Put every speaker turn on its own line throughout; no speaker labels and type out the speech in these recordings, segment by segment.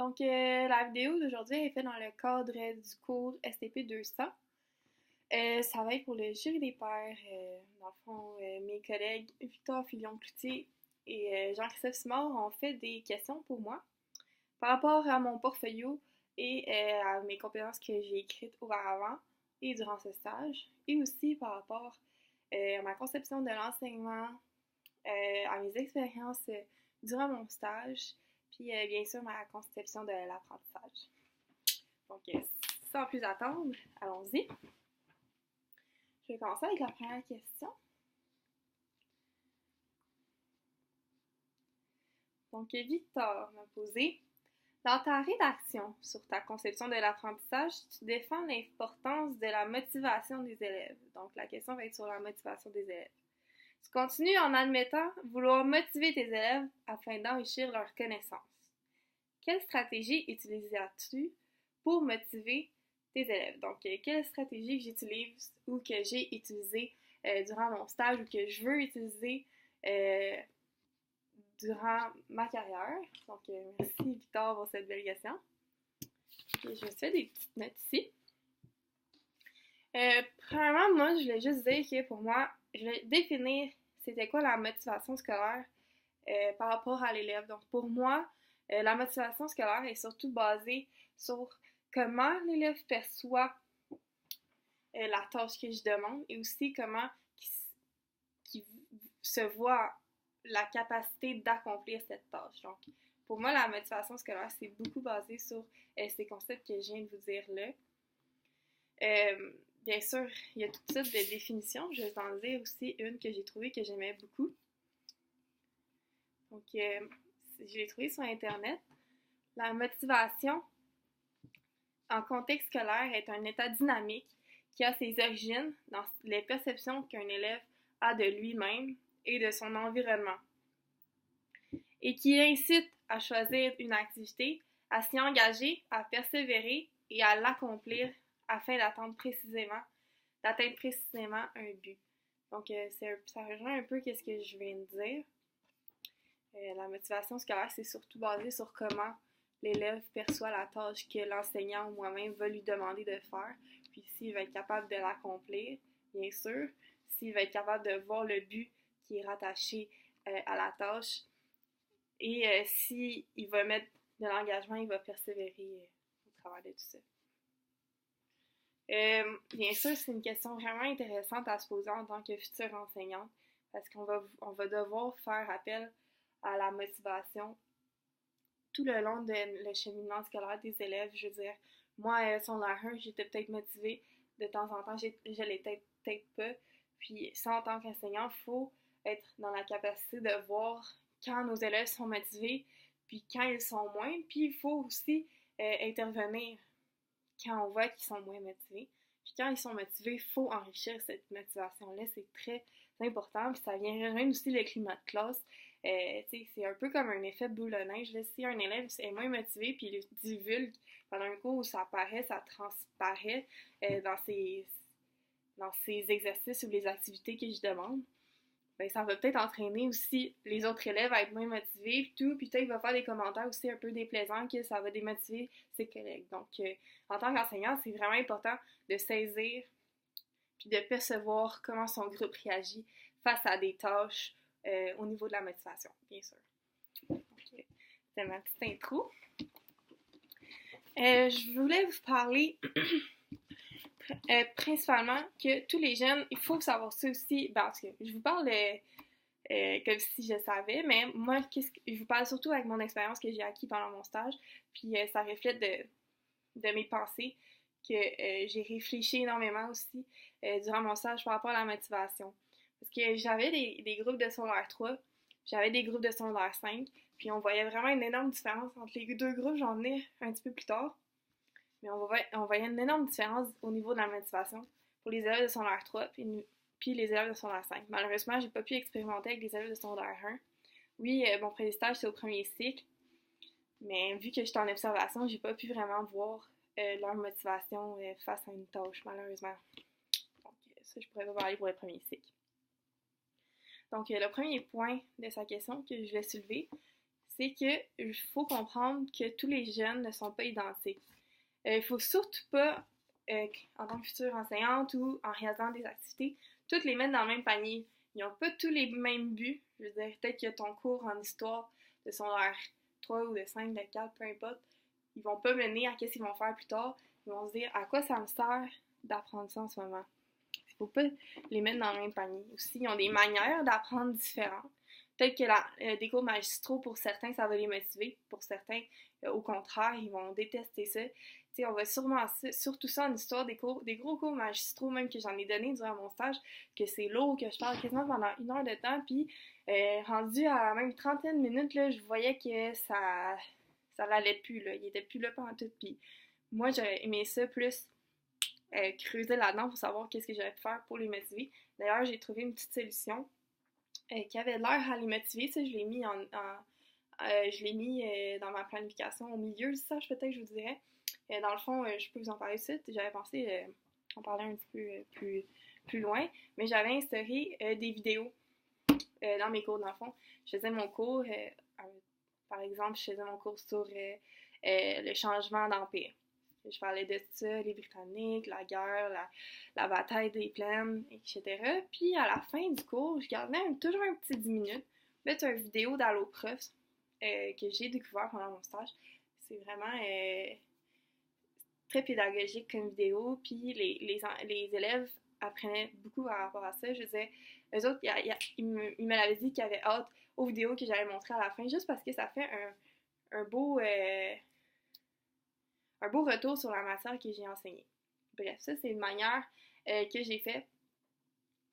La vidéo d'aujourd'hui est faite dans le cadre du cours STP 200. Ça va être pour le jury des pairs. Dans le fond, mes collègues Victor Filion-Cloutier et Jean-Christophe Simard ont fait des questions pour moi par rapport à mon portfolio et à mes compétences que j'ai écrites auparavant et durant ce stage, et aussi par rapport à ma conception de l'enseignement, à mes expériences durant mon stage, puis bien sûr ma conception de l'apprentissage. Sans plus attendre, allons-y. Je vais commencer avec la première question. Victor m'a posé: dans ta rédaction sur ta conception de l'apprentissage, tu défends l'importance de la motivation des élèves. Donc, la question va être sur la motivation des élèves. Tu continues en admettant vouloir motiver tes élèves afin d'enrichir leurs connaissances. Quelle stratégie utilises-tu pour motiver tes élèves? Donc, quelle stratégie que j'utilise ou que j'ai utilisée durant mon stage ou que je veux utiliser durant ma carrière. Donc, merci Victor pour cette belle question. Okay, je me suis fait des petites notes ici. Premièrement, moi, je voulais juste dire que pour moi, je voulais définir c'était quoi la motivation scolaire par rapport à l'élève. Donc, pour moi, la motivation scolaire est surtout basée sur comment l'élève perçoit la tâche que je demande et aussi comment il se voit la capacité d'accomplir cette tâche. Donc, pour moi, la motivation scolaire, c'est beaucoup basé sur ces concepts que je viens de vous dire là. Bien sûr, il y a toutes sortes de définitions. Je vais en dire aussi une que j'ai trouvée que j'aimais beaucoup. Donc, je l'ai trouvée sur Internet. La motivation en contexte scolaire est un état dynamique qui a ses origines dans les perceptions qu'un élève a de lui-même et de son environnement, et qui l'incite à choisir une activité, à s'y engager, à persévérer et à l'accomplir afin d'atteindre précisément un but. Donc, ça rejoint un peu ce que je viens de dire. La motivation scolaire, c'est surtout basé sur comment l'élève perçoit la tâche que l'enseignant ou moi-même va lui demander de faire, puis s'il va être capable de l'accomplir, bien sûr, s'il va être capable de voir le but qui est rattaché à la tâche, et s'il va mettre de l'engagement, il va persévérer au travers de tout ça. Bien sûr, c'est une question vraiment intéressante à se poser en tant que future enseignante, parce qu'on va devoir faire appel à la motivation tout le long de le cheminement scolaire des élèves. Je veux dire, moi, secondaire 1, j'étais peut-être motivée, de temps en temps, je l'étais peut-être pas. Puis ça, en tant qu'enseignant, il faut être dans la capacité de voir quand nos élèves sont motivés, puis quand ils sont moins. Puis il faut aussi intervenir quand on voit qu'ils sont moins motivés. Puis quand ils sont motivés, il faut enrichir cette motivation-là. C'est très important. Puis ça vient rejoindre aussi le climat de classe. C'est un peu comme un effet boule de neige. Là. Si un élève est moins motivé puis il divulgue pendant un cours où ça apparaît, ça transparaît dans ses exercices ou les activités que je demande, ben, ça va peut-être entraîner aussi les autres élèves à être moins motivés puis tout, puis peut-être qu'il va faire des commentaires aussi un peu déplaisants que ça va démotiver ses collègues. Donc, en tant qu'enseignant, c'est vraiment important de saisir puis de percevoir comment son groupe réagit face à des tâches au niveau de la motivation, bien sûr. Donc, c'est ma petite intro. Je voulais vous parler principalement que tous les jeunes, il faut savoir ça aussi, parce que je vous parle comme si je savais, mais moi, je vous parle surtout avec mon expérience que j'ai acquis pendant mon stage, puis ça reflète de mes pensées, que j'ai réfléchi énormément aussi durant mon stage par rapport à la motivation. Parce que j'avais des groupes de secondaire 3, j'avais des groupes de secondaire 5, puis on voyait vraiment une énorme différence entre les deux groupes, j'en venais un petit peu plus tard. Mais on voyait une énorme différence au niveau de la motivation pour les élèves de secondaire 3 puis les élèves de secondaire 5. Malheureusement, j'ai pas pu expérimenter avec les élèves de secondaire 1. Oui, mon premier stage, c'est au premier cycle, mais vu que j'étais en observation, j'ai pas pu vraiment voir leur motivation face à une tâche, malheureusement. Donc, ça, je pourrais pas parler pour le premier cycle. Donc, le premier point de sa question que je vais soulever, c'est que il faut comprendre que tous les jeunes ne sont pas identiques. Il faut surtout pas, en tant que future enseignante ou en réalisant des activités, toutes les mettre dans le même panier. Ils n'ont pas tous les mêmes buts. Je veux dire, peut-être que ton cours en histoire de secondaire 3 ou de 5, de 4, peu importe, ils vont pas mener à qu'est-ce qu'ils vont faire plus tard. Ils vont se dire à quoi ça me sert d'apprendre ça en ce moment. Il faut pas les mettre dans le même panier. Aussi, ils ont des manières d'apprendre différentes. Peut-être que des cours magistraux, pour certains, ça va les motiver. Pour certains, au contraire, ils vont détester ça. T'sais, on va sûrement, surtout ça en histoire, des gros cours magistraux, même que j'en ai donné durant mon stage, que c'est lourd, que je parle quasiment pendant 1 heure de temps, puis rendu à même 30 minutes, là, je voyais que ça l'allait plus, là. Il était plus là pendant tout, puis moi, j'aurais aimé ça plus creuser là-dedans pour savoir qu'est-ce que j'aurais pu faire pour les motiver. D'ailleurs, j'ai trouvé une petite solution qui avait l'air à les motiver, ça, je l'ai mis dans ma planification au milieu du stage, peut-être, je vous dirais. Dans le fond, je peux vous en parler tout de suite. J'avais pensé en parler un petit peu plus loin, mais j'avais instauré des vidéos dans mes cours. Dans le fond, je faisais mon cours, par exemple, je faisais mon cours sur le changement d'empire. Je parlais de ça, les Britanniques, la guerre, la bataille des plaines, etc. Puis à la fin du cours, je gardais toujours un petit 10 minutes. Là, tu as une vidéo d'Allo Prof que j'ai découvert pendant mon stage. C'est vraiment très pédagogique comme vidéo, puis les élèves apprenaient beaucoup par rapport à ça. Je disais, eux autres, ils me l'avaient dit qu'ils avaient hâte aux vidéos que j'allais montrer à la fin, juste parce que ça fait un beau retour sur la matière que j'ai enseignée. Bref, ça, c'est une manière que j'ai fait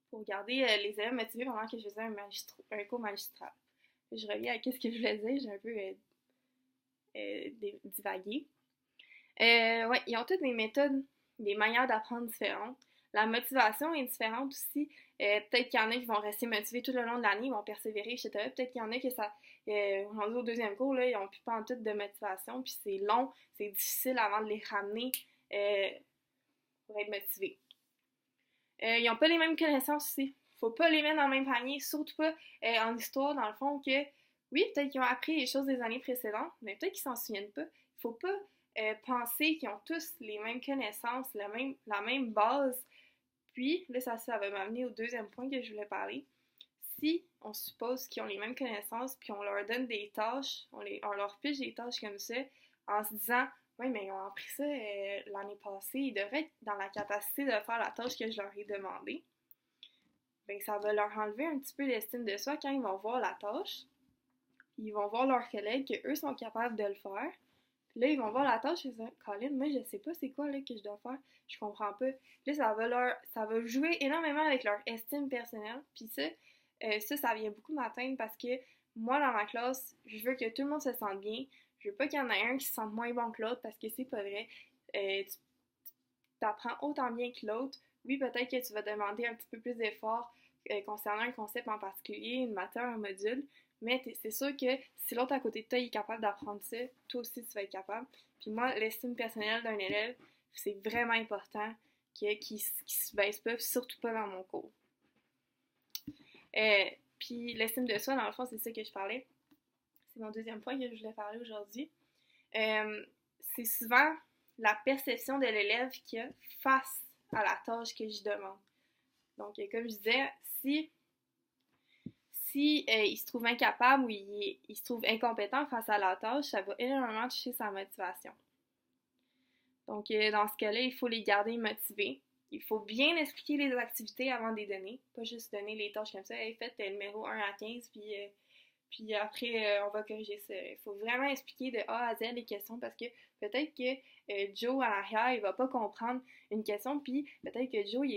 pour garder les élèves motivés pendant que je faisais un cours magistral. Je reviens à ce que je voulais dire, j'ai un peu divagué. Ouais, ils ont toutes des méthodes, des manières d'apprendre différentes. La motivation est différente aussi. Peut-être qu'il y en a qui vont rester motivés tout le long de l'année, ils vont persévérer, etc. Peut-être qu'il y en a qui, rendu au deuxième cours, là, ils n'ont plus pas en tout de motivation, puis c'est long, c'est difficile avant de les ramener pour être motivés. Ils n'ont pas les mêmes connaissances aussi. Faut pas les mettre dans le même panier, surtout pas en histoire, dans le fond, que oui, peut-être qu'ils ont appris les choses des années précédentes, mais peut-être qu'ils s'en souviennent pas. Faut pas penser qu'ils ont tous les mêmes connaissances, la même base. Puis, là, ça va m'amener au deuxième point que je voulais parler. Si on suppose qu'ils ont les mêmes connaissances, puis on leur donne des tâches, on leur piche des tâches comme ça, en se disant « Oui, mais ils ont appris ça l'année passée, ils devraient être dans la capacité de faire la tâche que je leur ai demandée. » Ben, ça va leur enlever un petit peu d'estime de soi quand ils vont voir la tâche. Ils vont voir leurs collègues qu'eux sont capables de le faire. Puis là, ils vont voir la tâche et se dire « Colin, moi, je sais pas c'est quoi là, que je dois faire. Je comprends pas. » Puis là, ça va jouer énormément avec leur estime personnelle. Puis ça vient beaucoup m'atteindre parce que moi, dans ma classe, je veux que tout le monde se sente bien. Je veux pas qu'il y en ait un qui se sente moins bon que l'autre parce que c'est pas vrai. Tu t'apprends autant bien que l'autre. Oui, peut-être que tu vas demander un petit peu plus d'efforts concernant un concept en particulier, une matière, un module, mais c'est sûr que si l'autre à côté de toi est capable d'apprendre ça, toi aussi tu vas être capable. Puis moi, l'estime personnelle d'un élève, c'est vraiment important qu'il se baisse pas, surtout pas dans mon cours. Puis l'estime de soi, dans le fond, c'est ça que je parlais. C'est mon deuxième point que je voulais parler aujourd'hui. C'est souvent la perception de l'élève qu'il a face à la tâche que je demande. Donc, comme je disais, si il se trouve incapable ou il se trouve incompétent face à la tâche, ça va énormément toucher sa motivation. Donc, dans ce cas-là, il faut les garder motivés. Il faut bien expliquer les activités avant de les donner, pas juste donner les tâches comme ça. Hey, faites numéro 1 à 15, puis après, on va corriger ça. Il faut vraiment expliquer de A à Z les questions parce que peut-être que Joe, à l'arrière, il va pas comprendre une question, puis peut-être que Joe, il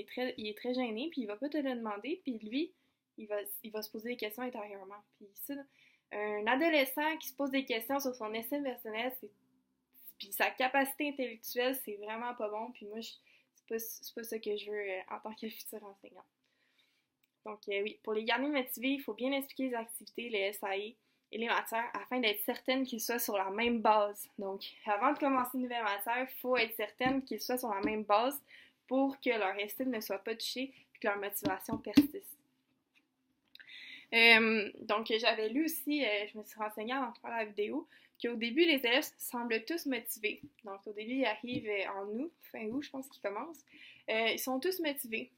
est très gêné, puis il va pas te le demander, puis lui, il va se poser des questions intérieurement. Puis ça, un adolescent qui se pose des questions sur son estime personnelle, puis sa capacité intellectuelle, c'est vraiment pas bon, puis moi, c'est pas ça que je veux en tant que futur enseignant. Donc oui, pour les garder motivés, il faut bien expliquer les activités, les SAE et les matières afin d'être certaine qu'ils soient sur la même base. Donc, avant de commencer une nouvelle matière, il faut être certaine qu'ils soient sur la même base pour que leur estime ne soit pas touchée et que leur motivation persiste. Donc, j'avais lu aussi, je me suis renseignée avant de faire la vidéo, qu'au début, les élèves semblent tous motivés. Donc, au début, ils arrivent en août, fin août, je pense qu'ils commencent. Ils sont tous motivés.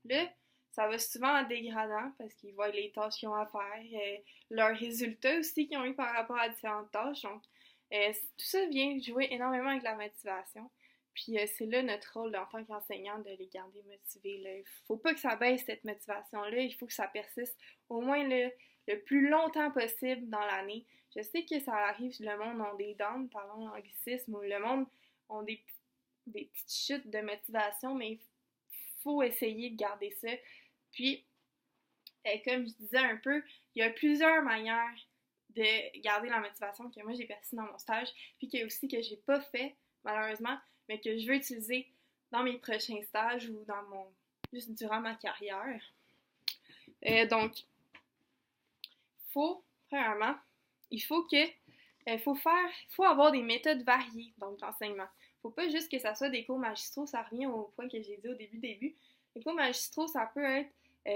Là, ça va souvent en dégradant parce qu'ils voient les tâches qu'ils ont à faire, leurs résultats aussi qu'ils ont eu par rapport à différentes tâches. Donc, tout ça vient jouer énormément avec la motivation. Puis c'est là notre rôle en tant qu'enseignant de les garder motivés. Là. Il faut pas que ça baisse cette motivation-là, il faut que ça persiste au moins le plus longtemps possible dans l'année. Je sais que ça arrive, le monde a des downs, parlons d'anglicisme, ou le monde a des petites chutes de motivation, mais il faut essayer de garder ça. Puis, comme je disais un peu, il y a plusieurs manières de garder la motivation que moi j'ai perçue dans mon stage, puis que aussi que j'ai pas fait, malheureusement, mais que je veux utiliser dans mes prochains stages ou juste durant ma carrière. Donc, premièrement, il faut avoir des méthodes variées, donc l'enseignement. Faut pas juste que ça soit des cours magistraux, ça revient au point que j'ai dit au début. Les cours magistraux, ça peut être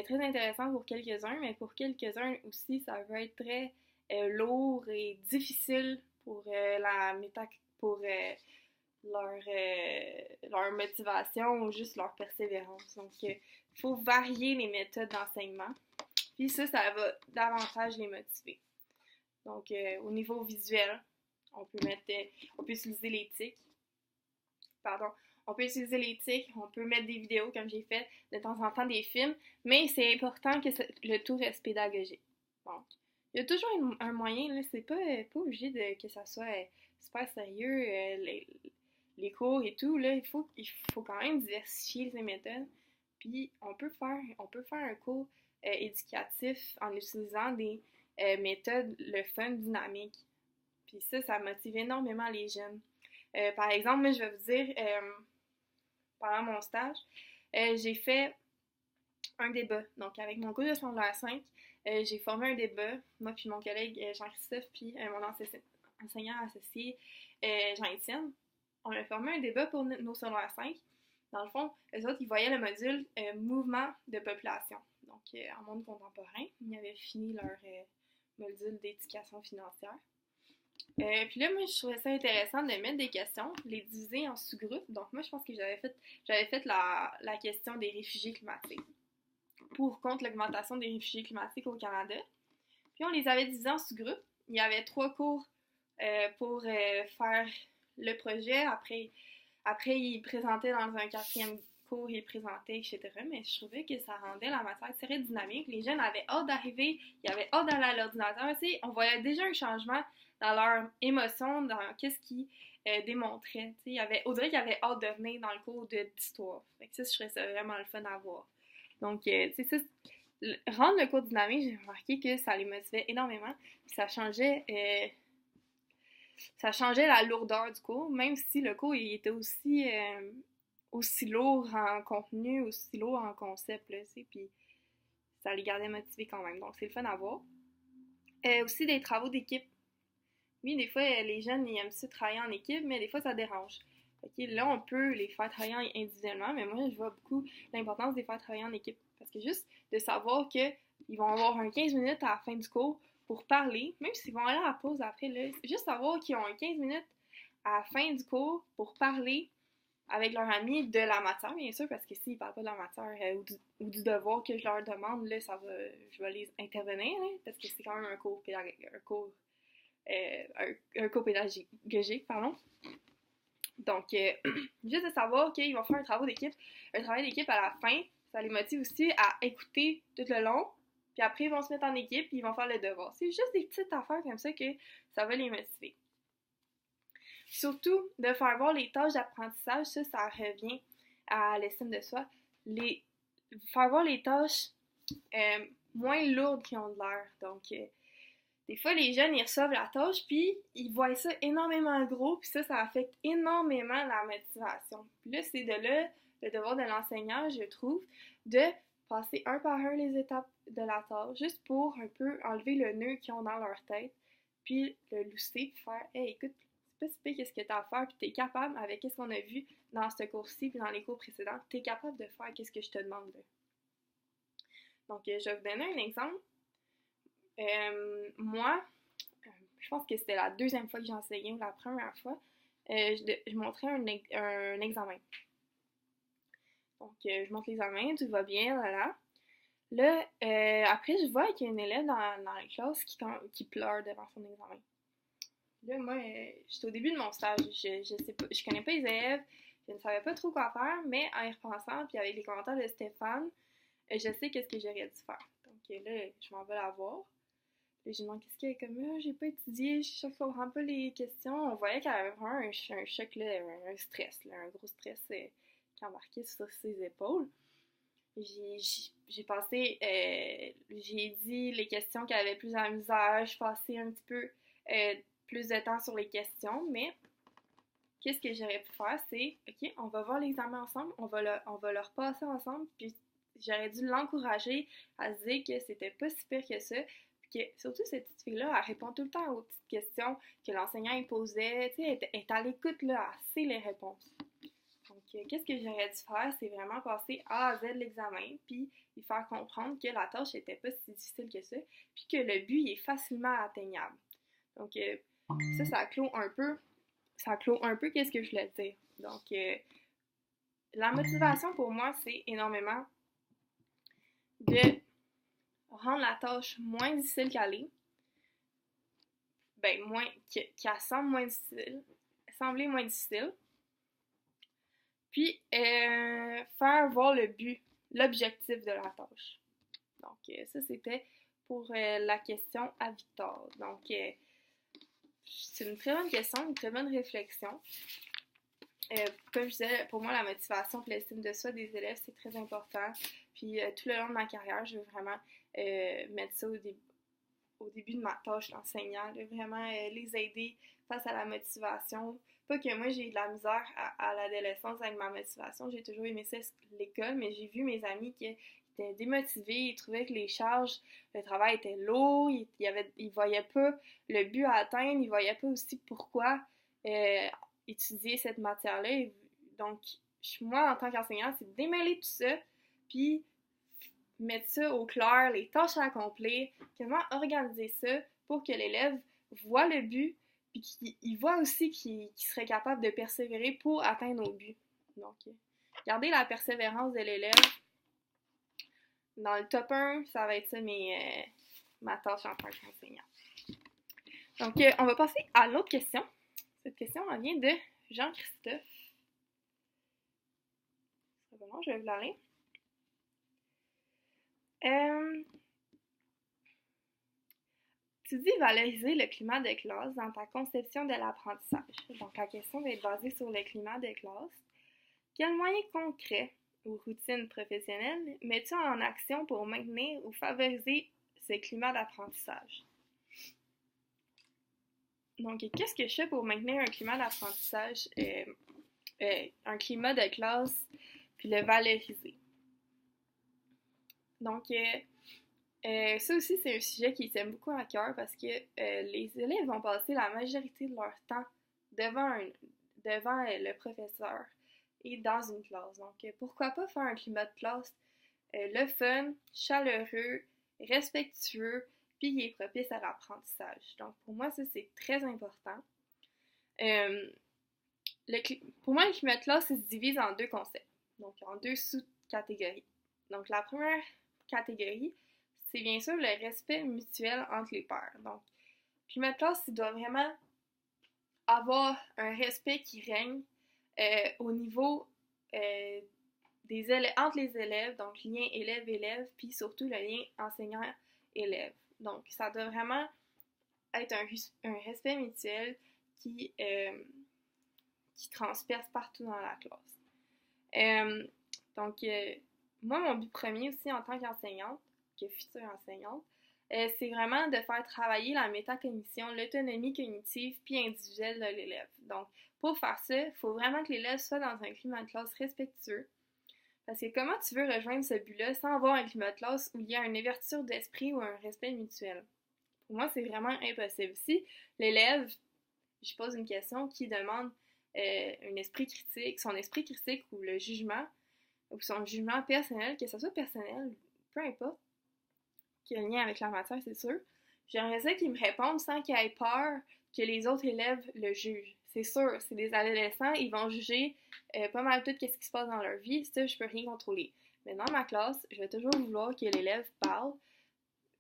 très intéressant pour quelques-uns, mais pour quelques-uns aussi, ça va être très lourd et difficile pour leur motivation ou juste leur persévérance. Donc, il faut varier les méthodes d'enseignement. Puis ça va davantage les motiver. Donc, au niveau visuel, on peut utiliser les tics. On peut utiliser les tics, on peut mettre des vidéos comme j'ai fait, de temps en temps des films, mais c'est important que le tout reste pédagogique. Donc, il y a toujours un moyen, là, c'est pas obligé que ça soit super sérieux, les cours et tout, là, il faut quand même diversifier les méthodes. Puis, on peut faire un cours éducatif en utilisant des méthodes, le fun, dynamique. Puis ça motive énormément les jeunes. Par exemple, moi, je vais vous dire, pendant mon stage, j'ai fait un débat. Donc, avec mon cours de secondaire 5, j'ai formé un débat, moi puis mon collègue Jean-Christophe, puis mon enseignant associé Jean-Étienne. On a formé un débat pour nos secondaires 5. Dans le fond, eux autres, ils voyaient le module mouvement de population. Donc, en monde contemporain, ils avaient fini leur module d'éducation financière. Puis là, moi, je trouvais ça intéressant de mettre des questions, les diviser en sous-groupes. Donc, moi, je pense que j'avais fait la question des réfugiés climatiques. Contre l'augmentation des réfugiés climatiques au Canada. Puis, on les avait divisés en sous-groupes. Il y avait 3 cours pour faire le projet. Après, ils présentaient dans un 4e cours, ils présentaient, etc. Mais je trouvais que ça rendait la matière très dynamique. Les jeunes avaient hâte d'arriver, ils avaient hâte d'aller à l'ordinateur. Tu sais, on voyait déjà un changement dans leur émotion, dans qu'est-ce qu'ils démontraient. Tu sais, on dirait qu'ils avaient hâte de venir dans le cours d'histoire. Fait que ça, je trouvais ça vraiment le fun à voir. Donc, tu sais, ça, rendre le cours dynamique, j'ai remarqué que ça les motivait énormément. Puis ça changeait la lourdeur du cours, même si le cours il était aussi lourd en contenu, aussi lourd en concept, là, tu sais, puis ça les gardait motivés quand même. Donc, c'est le fun à voir. Aussi des travaux d'équipe. Oui, des fois, les jeunes, ils aiment ça travailler en équipe, mais des fois, ça dérange. Okay, là, on peut les faire travailler individuellement, mais moi, je vois beaucoup l'importance de les faire travailler en équipe. Parce que juste de savoir qu'ils vont avoir un 15 minutes à la fin du cours pour parler, même s'ils vont aller à la pause après, là, juste savoir qu'ils ont un 15 minutes à la fin du cours pour parler avec leur ami de la matière, bien sûr, parce que s'ils ne parlent pas de la matière ou du devoir que je leur demande, là, je vais les intervenir, là, parce que c'est quand même un cours pédagogique, pardon. Donc, juste de savoir qu'ils vont faire un travail d'équipe à la fin, ça les motive aussi à écouter tout le long, puis après, ils vont se mettre en équipe, puis ils vont faire le devoir. C'est juste des petites affaires comme ça que ça va les motiver. Surtout, de faire voir les tâches d'apprentissage, ça revient à l'estime de soi. Faire voir les tâches moins lourdes qui ont de l'air. Donc, des fois, les jeunes, ils reçoivent la tâche, puis ils voient ça énormément gros, puis ça affecte énormément la motivation. Puis là, c'est de là le devoir de l'enseignant, je trouve, de passer un par un les étapes de la tâche, juste pour un peu enlever le nœud qu'ils ont dans leur tête, puis le lousser, puis faire « Hey, écoute, c'est pas si pire qu'est-ce que t'as à faire, puis t'es capable, avec ce qu'on a vu dans ce cours-ci, puis dans les cours précédents, t'es capable de faire qu'est-ce que je te demande là. » Donc, je vais vous donner un exemple. Moi, je pense que c'était la deuxième fois que j'enseignais ou la première fois, je montrais un examen. Donc, je montre l'examen, tout va bien, là, là. Là, après, je vois qu'il y a une élève dans la classe qui pleure devant son examen. Là, moi, j'étais au début de mon stage. Je sais pas, je connais pas les élèves, je ne savais pas trop quoi faire, mais en y repensant, puis avec les commentaires de Stéphane, je sais qu'est-ce que j'aurais dû faire. Donc là, je m'en vais la voir. Là, je lui demande qu'est-ce qu'il y a comme j'ai pas étudié, je comprends pas les questions. On voyait qu'elle avait vraiment un choc, là, un stress, là, un gros stress qui embarquait sur ses épaules. J'ai passé, j'ai dit les questions qui avaient plus en misère, je passais un petit peu plus de temps sur les questions, mais qu'est-ce que j'aurais pu faire, c'est, OK, on va voir l'examen ensemble, on va le repasser ensemble, puis j'aurais dû l'encourager à se dire que c'était pas si pire que ça, puis que surtout cette petite fille-là, elle répond tout le temps aux petites questions que l'enseignant il posait, tu sais, elle est à l'écoute, là, elle sait les réponses. Donc, qu'est-ce que j'aurais dû faire, c'est vraiment passer A à Z l'examen, puis lui faire comprendre que la tâche n'était pas si difficile que ça, puis que le but est facilement atteignable. Donc, ça clôt un peu qu'est-ce que je voulais dire. Donc, la motivation pour moi, c'est énormément de rendre la tâche moins difficile qu'elle est, qu'elle sembler moins difficile, puis faire voir le but, l'objectif de la tâche. Donc, ça, c'était pour la question à Victor. Donc, c'est une très bonne question, une très bonne réflexion. Comme je disais, pour moi, la motivation et l'estime de soi des élèves, c'est très important. Puis, tout le long de ma carrière, je veux vraiment mettre ça au début de ma tâche d'enseignant, vraiment les aider face à la motivation. Pas que moi j'ai eu de la misère à l'adolescence avec ma motivation, j'ai toujours aimé ça l'école, mais j'ai vu mes amis qui étaient démotivés, ils trouvaient que les charges, le travail était lourd, ils voyaient pas le but à atteindre, ils voyaient pas aussi pourquoi étudier cette matière-là. Donc, moi, en tant qu'enseignante, c'est de démêler tout ça, puis mettre ça au clair, les tâches à accomplir, comment organiser ça pour que l'élève voit le but, puis qu'il voit aussi qu'il serait capable de persévérer pour atteindre nos buts. Donc, garder la persévérance de l'élève. Dans le top 1, ça va être ça ma tâche en tant qu'enseignant. Donc, on va passer à l'autre question. Cette question, elle vient de Jean-Christophe. Je vais vous la lire. Tu dis valoriser le climat de classe dans ta conception de l'apprentissage. Donc, la question va être basée sur le climat de classe. Quels moyens concrets ou routines professionnelles mets-tu en action pour maintenir ou favoriser ce climat d'apprentissage? Donc, qu'est-ce que je fais pour maintenir un climat d'apprentissage, un climat de classe, puis le valoriser? Donc, ça aussi, c'est un sujet qui tient beaucoup à cœur parce que les élèves vont passer la majorité de leur temps devant le professeur et dans une classe. Donc, pourquoi pas faire un climat de classe le fun, chaleureux, respectueux, puis qui est propice à l'apprentissage. Donc, pour moi, ça, c'est très important. Pour moi, le climat de classe, ça se divise en deux concepts, donc en deux sous-catégories. Donc, la première catégorie, c'est bien sûr le respect mutuel entre les pairs. Donc, le climat de classe, il doit vraiment avoir un respect qui règne au niveau entre les élèves, donc lien élève-élève, puis surtout le lien enseignant-élève. Donc, ça doit vraiment être un respect mutuel qui transperce partout dans la classe. Donc, moi, mon but premier aussi en tant qu'enseignante, que future enseignante, c'est vraiment de faire travailler la métacognition, l'autonomie cognitive puis individuelle de l'élève. Donc, pour faire ça, il faut vraiment que l'élève soit dans un climat de classe respectueux. Parce que comment tu veux rejoindre ce but-là sans avoir un climat de classe où il y a une ouverture d'esprit ou un respect mutuel? Pour moi, c'est vraiment impossible. Si l'élève, je pose une question qui demande son esprit critique ou le jugement, ou son jugement personnel, que ce soit personnel, peu importe, qui a un lien avec la matière, c'est sûr, J'aimerais ça qu'ils me répondent sans qu'ils aient peur que les autres élèves le jugent. C'est sûr, c'est des adolescents, ils vont juger pas mal tout ce qui se passe dans leur vie, ça, je peux rien contrôler. Mais dans ma classe, je vais toujours vouloir que l'élève parle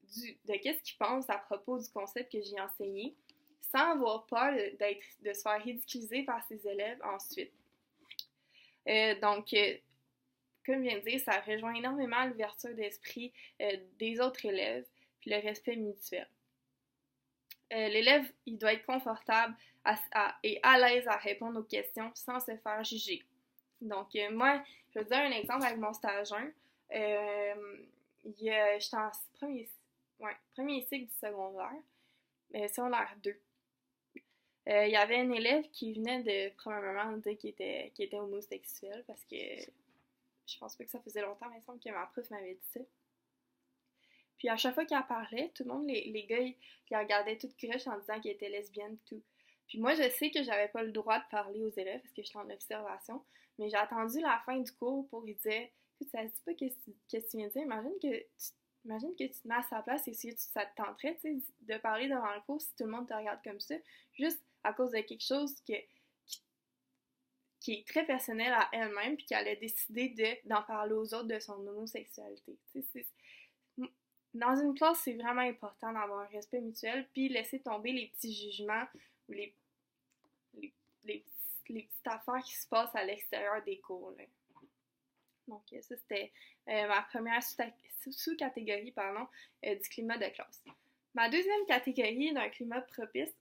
de qu'est-ce qu'il pense à propos du concept que j'ai enseigné, sans avoir peur de se faire ridiculiser par ses élèves ensuite. Donc, comme je viens de dire, ça rejoint énormément l'ouverture d'esprit des autres élèves, puis le respect mutuel. L'élève, il doit être confortable et à l'aise à répondre aux questions sans se faire juger. Donc, moi, je vais te donner un exemple avec mon stage 1. J'étais en premier cycle du secondaire, secondaire 2. Il y avait un élève qui venait de probablement dire qu'il était homosexuel parce que je pense pas que ça faisait longtemps, mais il me semble que ma prof m'avait dit ça. Puis à chaque fois qu'elle parlait, tout le monde, les gars, ils regardaient toute croche en disant qu'elle était lesbienne et tout. Puis moi, je sais que j'avais pas le droit de parler aux élèves parce que j'étais en observation, mais j'ai attendu la fin du cours pour lui dire « Écoute, ça se dit pas qu'est-ce que tu viens de dire, imagine que tu te mets à sa place et si ça te tenterait, tu sais, de parler devant le cours si tout le monde te regarde comme ça, juste à cause de quelque chose qui est très personnel à elle-même puis qu'elle a décidé d'en parler aux autres de son homosexualité. » Dans une classe, c'est vraiment important d'avoir un respect mutuel puis laisser tomber les petits jugements ou les petites affaires qui se passent à l'extérieur des cours. Là. Donc, ça, c'était ma première sous-catégorie du climat de classe. Ma deuxième catégorie d'un climat propice,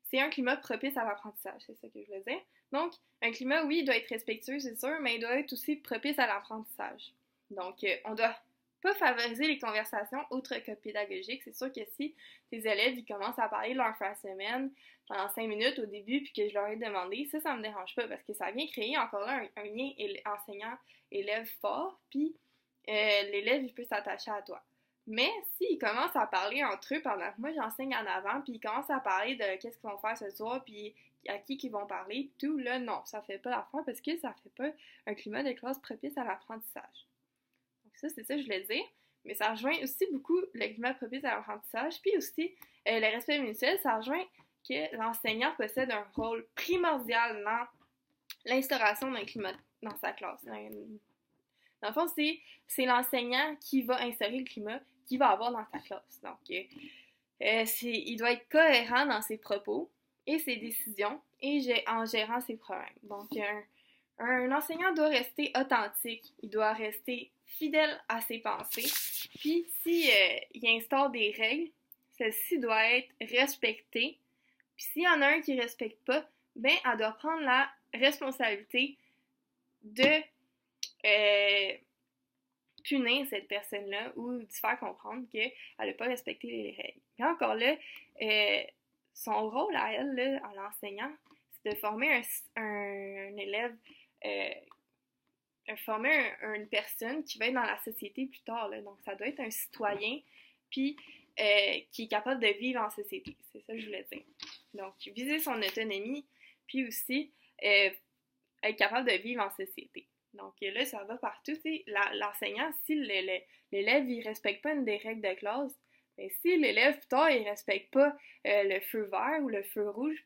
c'est un climat propice à l'apprentissage, c'est ça que je voulais dire. Donc, un climat, oui, il doit être respectueux, c'est sûr, mais il doit être aussi propice à l'apprentissage. Donc, on doit pas favoriser les conversations autres que pédagogiques. C'est sûr que si tes élèves ils commencent à parler de leur fin de semaine pendant 5 minutes au début puis que je leur ai demandé, ça me dérange pas parce que ça vient créer encore là un lien enseignant-élève fort puis l'élève il peut s'attacher à toi. Mais s'ils commencent à parler entre eux pendant que moi j'enseigne en avant puis ils commencent à parler de qu'est-ce qu'ils vont faire ce soir puis à qui ils vont parler tout, là non, ça fait pas l'affaire parce que ça fait pas un climat de classe propice à l'apprentissage. Ça, c'est ça que je voulais dire. Mais ça rejoint aussi beaucoup le climat propice à l'apprentissage. Puis aussi, le respect mutuel, ça rejoint que l'enseignant possède un rôle primordial dans l'instauration d'un climat dans sa classe. Dans le fond, c'est l'enseignant qui va instaurer le climat qu'il va avoir dans sa classe. Donc, il doit être cohérent dans ses propos et ses décisions et en gérant ses problèmes. Donc, un enseignant doit rester authentique, il doit rester fidèle à ses pensées, puis il instaure des règles, celle-ci doit être respectée, puis s'il y en a un qui ne respecte pas, ben elle doit prendre la responsabilité de punir cette personne-là ou de faire comprendre qu'elle n'a pas respecté les règles. Et encore là, son rôle à elle, là, à l'enseignant, c'est de former un élève former une personne qui va être dans la société plus tard. Là. Donc, ça doit être un citoyen puis qui est capable de vivre en société. C'est ça que je voulais dire. Donc, viser son autonomie puis aussi être capable de vivre en société. Donc, là, ça va partout. L'enseignant, si l'élève ne respecte pas une des règles de classe, bien, si l'élève plus tard il ne respecte pas le feu vert ou le feu rouge,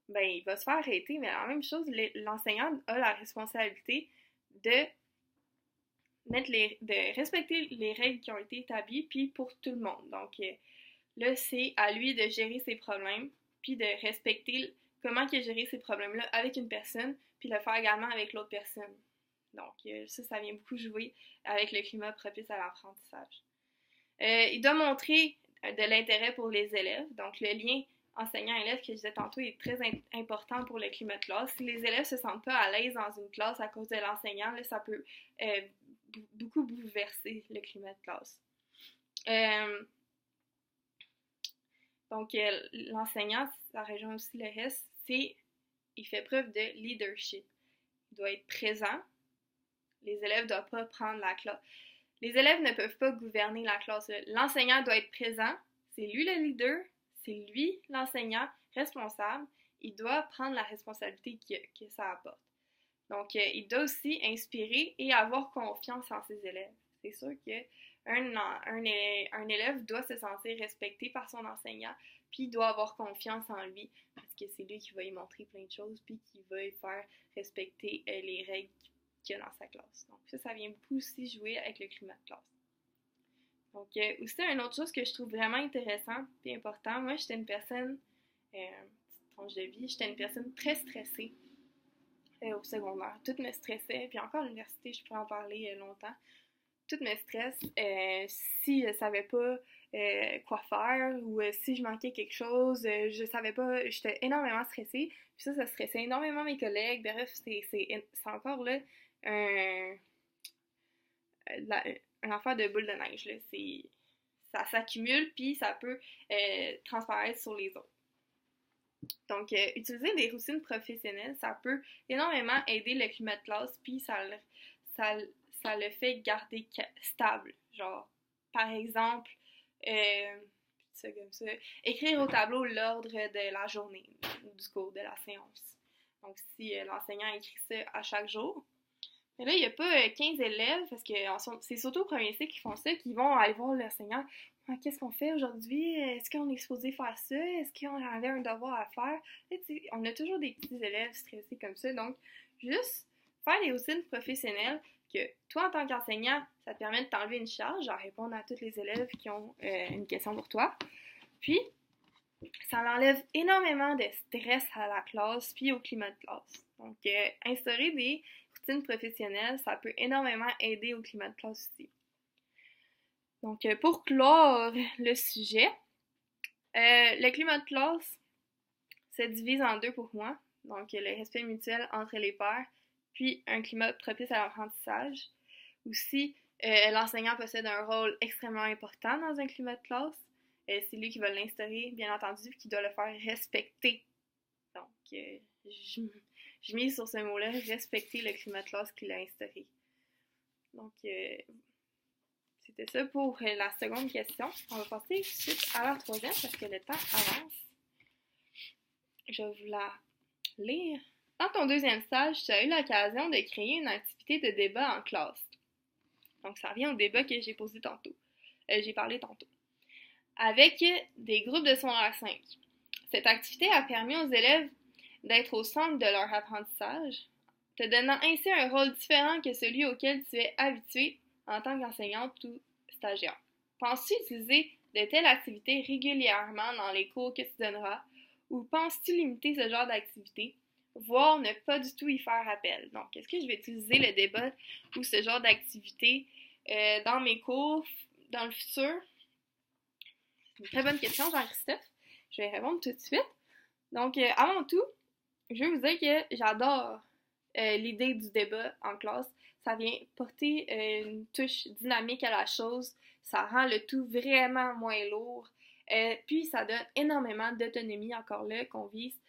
ben, il va se faire arrêter. Mais la même chose, l'enseignant a la responsabilité de respecter les règles qui ont été établies, puis pour tout le monde. Donc, là, c'est à lui de gérer ses problèmes, puis de respecter comment il a géré ces problèmes-là avec une personne, puis le faire également avec l'autre personne. Donc, ça vient beaucoup jouer avec le climat propice à l'apprentissage. Il doit montrer de l'intérêt pour les élèves. Donc, le lien enseignant-élève que je disais tantôt est très important pour le climat de classe. Si les élèves ne se sentent pas à l'aise dans une classe à cause de l'enseignant, là, ça peut beaucoup bouleverser le climat de classe. Donc, l'enseignant, ça rejoint aussi le reste, il fait preuve de leadership. Il doit être présent. Les élèves ne doivent pas prendre la classe. Les élèves ne peuvent pas gouverner la classe. L'enseignant doit être présent. C'est lui le leader. C'est lui, l'enseignant, responsable. Il doit prendre la responsabilité que ça apporte. Donc, il doit aussi inspirer et avoir confiance en ses élèves. c'est sûr que un élève doit se sentir respecté par son enseignant, puis il doit avoir confiance en lui, parce que c'est lui qui va lui montrer plein de choses, puis qui va lui faire respecter les règles qu'il y a dans sa classe. Donc ça vient beaucoup aussi jouer avec le climat de classe. Donc aussi, une autre chose que je trouve vraiment intéressant et important, moi j'étais une personne, petite tranche de vie, j'étais une personne très stressée au secondaire. Tout me stressait, puis encore à l'université, je pourrais en parler longtemps. Tout me stresse. Si je savais pas quoi faire ou si je manquais quelque chose, je savais pas, j'étais énormément stressée. Puis ça stressait énormément mes collègues. Bref, c'est encore là un, une affaire de boule de neige. Là. Ça s'accumule, puis ça peut transparaître sur les autres. Donc, utiliser des routines professionnelles, ça peut énormément aider le climat de classe, puis ça le fait garder stable. Genre, par exemple, ça comme ça, écrire au tableau l'ordre de la journée, du cours, de la séance. Donc, si l'enseignant écrit ça à chaque jour, mais là, il n'y a pas 15 élèves, parce que c'est surtout au premier cycle qui font ça, qui vont aller voir l'enseignant. Ah, qu'est-ce qu'on fait aujourd'hui? Est-ce qu'on est supposé faire ça? Est-ce qu'on avait un devoir à faire? Là, on a toujours des petits élèves stressés comme ça. Donc, juste faire des routines professionnelles que toi, en tant qu'enseignant, ça te permet de t'enlever une charge, à répondre à tous les élèves qui ont une question pour toi. Puis, ça enlève énormément de stress à la classe puis au climat de classe. Donc, instaurer des routines professionnelles, ça peut énormément aider au climat de classe aussi. Donc, pour clore le sujet, le climat de classe se divise en deux pour moi. Donc, le respect mutuel entre les pairs, puis un climat propice à l'apprentissage. Aussi, l'enseignant possède un rôle extrêmement important dans un climat de classe. C'est lui qui va l'instaurer, bien entendu, puis qui doit le faire respecter. Donc, je mise sur ce mot-là, respecter le climat de classe qu'il a instauré. Donc, c'était ça pour la seconde question. On va passer tout de suite à la troisième parce que le temps avance. Je vais vous la lire. Dans ton deuxième stage, tu as eu l'occasion de créer une activité de débat en classe. Donc, ça revient au débat que j'ai posé tantôt. J'ai parlé tantôt. Avec des groupes de secondaire 5. Cette activité a permis aux élèves d'être au centre de leur apprentissage, te donnant ainsi un rôle différent que celui auquel tu es habitué en tant qu'enseignante ou stagiaire. Penses-tu utiliser de telles activités régulièrement dans les cours que tu donneras ou penses-tu limiter ce genre d'activité, voire ne pas du tout y faire appel? Donc, est-ce que je vais utiliser le débat ou ce genre d'activité dans mes cours dans le futur? C'est une très bonne question, Jean-Christophe. Je vais répondre tout de suite. Donc, avant tout, je veux vous dire que j'adore l'idée du débat en classe. Ça vient porter une touche dynamique à la chose. Ça rend le tout vraiment moins lourd. Puis, ça donne énormément d'autonomie, encore là, qu'on vise.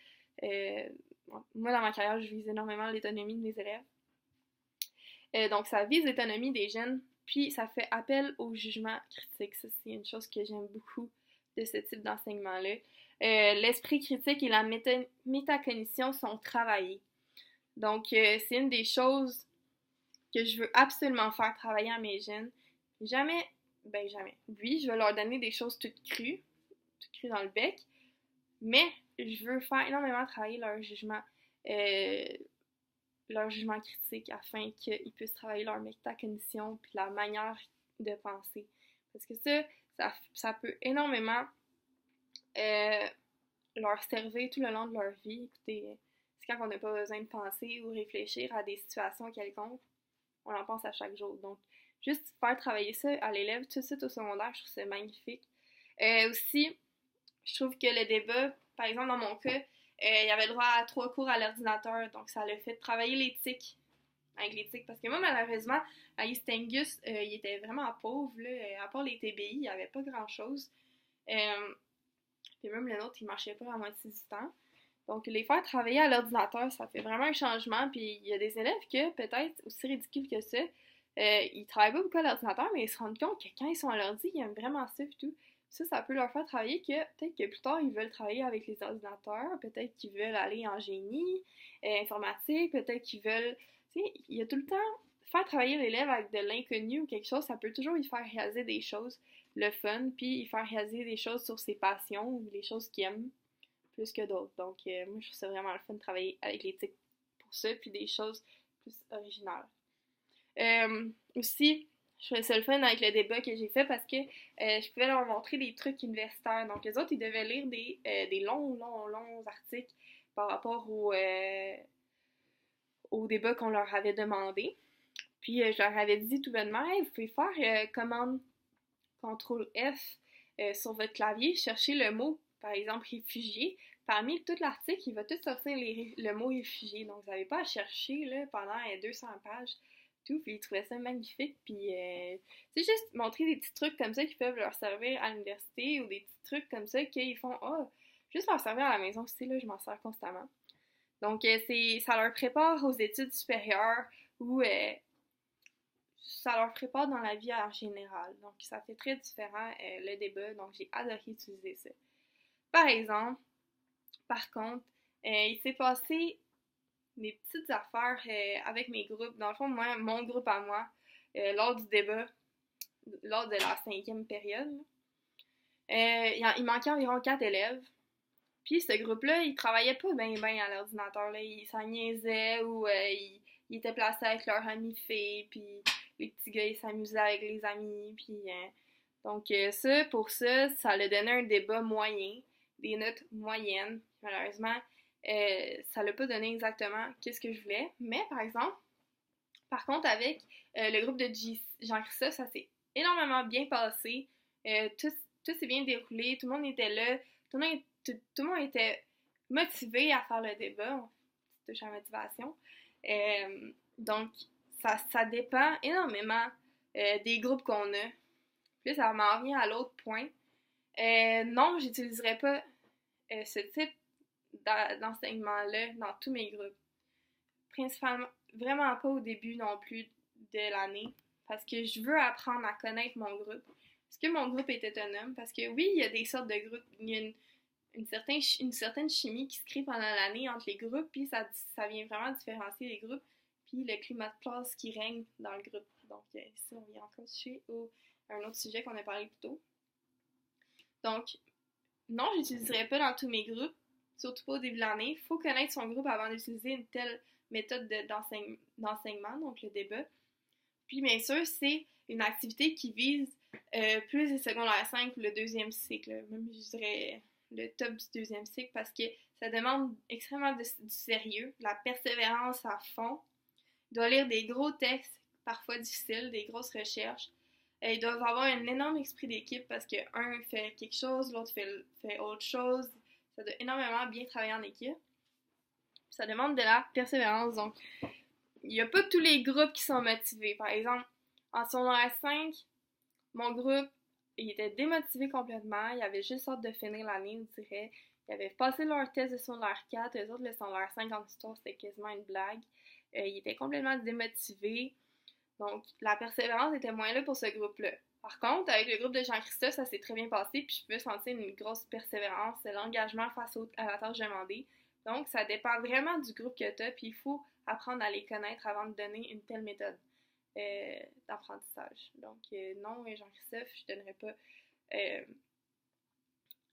Moi, dans ma carrière, je vise énormément l'autonomie de mes élèves. Donc, ça vise l'autonomie des jeunes. Puis, ça fait appel au jugement critique. Ça, c'est une chose que j'aime beaucoup de ce type d'enseignement-là. L'esprit critique et la métacognition sont travaillés. Donc, c'est une des choses que je veux absolument faire travailler à mes jeunes. Jamais. Oui, je vais leur donner des choses toutes crues dans le bec, mais je veux faire énormément travailler leur jugement critique afin qu'ils puissent travailler leur métacognition puis la manière de penser. Parce que ça peut énormément leur servir tout le long de leur vie. Écoutez, c'est quand on n'a pas besoin de penser ou réfléchir à des situations quelconques, on en pense à chaque jour. Donc, juste faire travailler ça à l'élève tout de suite au secondaire, je trouve ça magnifique. Aussi, je trouve que le débat, par exemple dans mon cas, il y avait le droit à 3 cours à l'ordinateur, donc ça l'a fait travailler l'éthique. Avec l'éthique, parce que moi, malheureusement, à East Angus, il était vraiment pauvre, là, à part les TBI, il n'y avait pas grand-chose. Puis même le nôtre, il marchait pas à moitié du temps. Donc, les faire travailler à l'ordinateur, ça fait vraiment un changement. Puis, il y a des élèves que, peut-être, aussi ridicules que ça, ils travaillent pas beaucoup à l'ordinateur, mais ils se rendent compte que quand ils sont à l'ordi, ils aiment vraiment ça et tout. Ça peut leur faire travailler que, peut-être que plus tard, ils veulent travailler avec les ordinateurs, peut-être qu'ils veulent aller en génie, informatique, peut-être qu'ils veulent... Tu sais, il y a tout le temps faire travailler l'élève avec de l'inconnu ou quelque chose, ça peut toujours y faire réaliser des choses, le fun, puis y faire réaliser des choses sur ses passions ou les choses qu'il aime plus que d'autres. Donc, moi, je trouve ça vraiment le fun de travailler avec l'éthique pour ça, puis des choses plus originales. Aussi, je trouvais ça le fun avec le débat que j'ai fait parce que je pouvais leur montrer des trucs universitaires. Donc, les autres, ils devaient lire des longs articles par rapport au débat qu'on leur avait demandé. Puis, je leur avais dit tout bonnement, hey, vous pouvez faire commande CTRL F sur votre clavier, chercher le mot, par exemple, réfugié. Parmi tout l'article, il va tout sortir le mot réfugié. Donc, vous n'avez pas à chercher là, pendant 200 pages. Tout, puis ils trouvaient ça magnifique, puis c'est juste montrer des petits trucs comme ça qui peuvent leur servir à l'université, ou des petits trucs comme ça qu'ils font, juste leur servir à la maison aussi, là, je m'en sers constamment. Donc, ça leur prépare aux études supérieures, ou ça leur prépare dans la vie en général. Donc, ça fait très différent, le débat, donc j'ai adoré utiliser ça. Par contre, il s'est passé des petites affaires avec mes groupes. Dans le fond, moi, mon groupe à moi, lors du débat, lors de la 5e période, il manquait environ 4 élèves. Puis ce groupe-là, il travaillait pas bien à l'ordinateur. Ils s'en niaisaient ou ils étaient placés avec leurs amis filles, puis les petits gars, ils s'amusaient avec les amis. Puis, donc ça leur donnait un débat moyen, des notes moyennes. Malheureusement, ça l'a pas donné exactement qu'est-ce que je voulais. Mais par contre, avec le groupe de Jean-Christophe, ça s'est énormément bien passé. Tout s'est bien déroulé. Tout le monde était là. Tout le monde était motivé à faire le débat. C'est touche à la motivation. Donc, ça dépend énormément des groupes qu'on a. Puis ça m'en revient à l'autre point. Non, j'utiliserai pas ce type d'enseignement-là dans tous mes groupes. Principalement, vraiment pas au début non plus de l'année, parce que je veux apprendre à connaître mon groupe. Est-ce que mon groupe est autonome? Parce que oui, il y a des sortes de groupes, il y a une certaine chimie qui se crée pendant l'année entre les groupes, puis ça vient vraiment différencier les groupes, puis le climat de classe qui règne dans le groupe. Donc ici, on vient encore toucher à un autre sujet qu'on a parlé plus tôt. Donc, non, je n'utiliserai pas dans tous mes groupes, surtout pas au début de l'année. Il faut connaître son groupe avant d'utiliser une telle méthode d'enseignement, donc le débat. Puis, bien sûr, c'est une activité qui vise plus les secondaires 5 ou le 2e cycle, même je dirais le top du 2e cycle, parce que ça demande extrêmement du sérieux, de la persévérance à fond. Il doit lire des gros textes, parfois difficiles, des grosses recherches. Ils doivent avoir un énorme esprit d'équipe parce que un fait quelque chose, l'autre fait autre chose. Ça doit énormément bien travailler en équipe. Ça demande de la persévérance. Donc, il n'y a pas tous les groupes qui sont motivés. Par exemple, en secondaire 5, mon groupe, il était démotivé complètement. Il avait juste hâte de finir l'année, on dirait. Ils avaient passé leur test de secondaire 4. Eux autres, le secondaire 5 en histoire, c'était quasiment une blague. Ils étaient complètement démotivés. Donc, la persévérance était moins là pour ce groupe-là. Par contre, avec le groupe de Jean-Christophe, ça s'est très bien passé, puis je peux sentir une grosse persévérance, de l'engagement face à la tâche demandée. Donc, ça dépend vraiment du groupe que tu as, puis il faut apprendre à les connaître avant de donner une telle méthode d'apprentissage. Donc, non, Jean-Christophe, je ne donnerai pas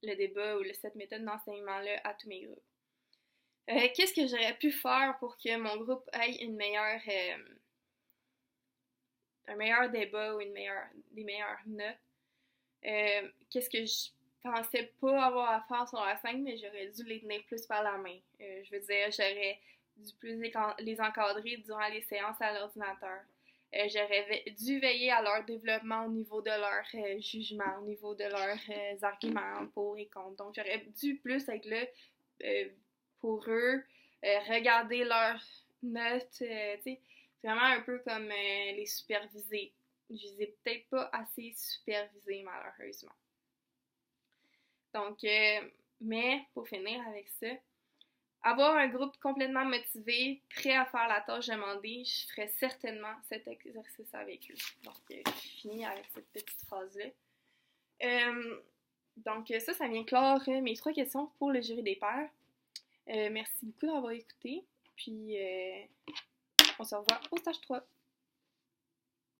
le débat ou cette méthode d'enseignement-là à tous mes groupes. Qu'est-ce que j'aurais pu faire pour que mon groupe ait un meilleur débat ou des meilleures notes? Qu'est-ce que je pensais pas avoir à faire sur la 5, mais j'aurais dû les tenir plus par la main. Je veux dire, j'aurais dû plus les encadrer durant les séances à l'ordinateur. J'aurais dû veiller à leur développement au niveau de leur jugement, au niveau de leurs arguments pour et contre. Donc, j'aurais dû plus être là pour eux, regarder leurs notes, tu sais, vraiment un peu comme les superviser. Je les ai peut-être pas assez supervisés, malheureusement. Donc, mais pour finir avec ça, avoir un groupe complètement motivé, prêt à faire la tâche demandée, je ferais certainement cet exercice avec eux. Donc, je finis avec cette petite phrase-là. Donc, ça vient clore mes 3 questions pour le jury des pairs. Merci beaucoup d'avoir écouté. Puis, on se revoit au stage 3.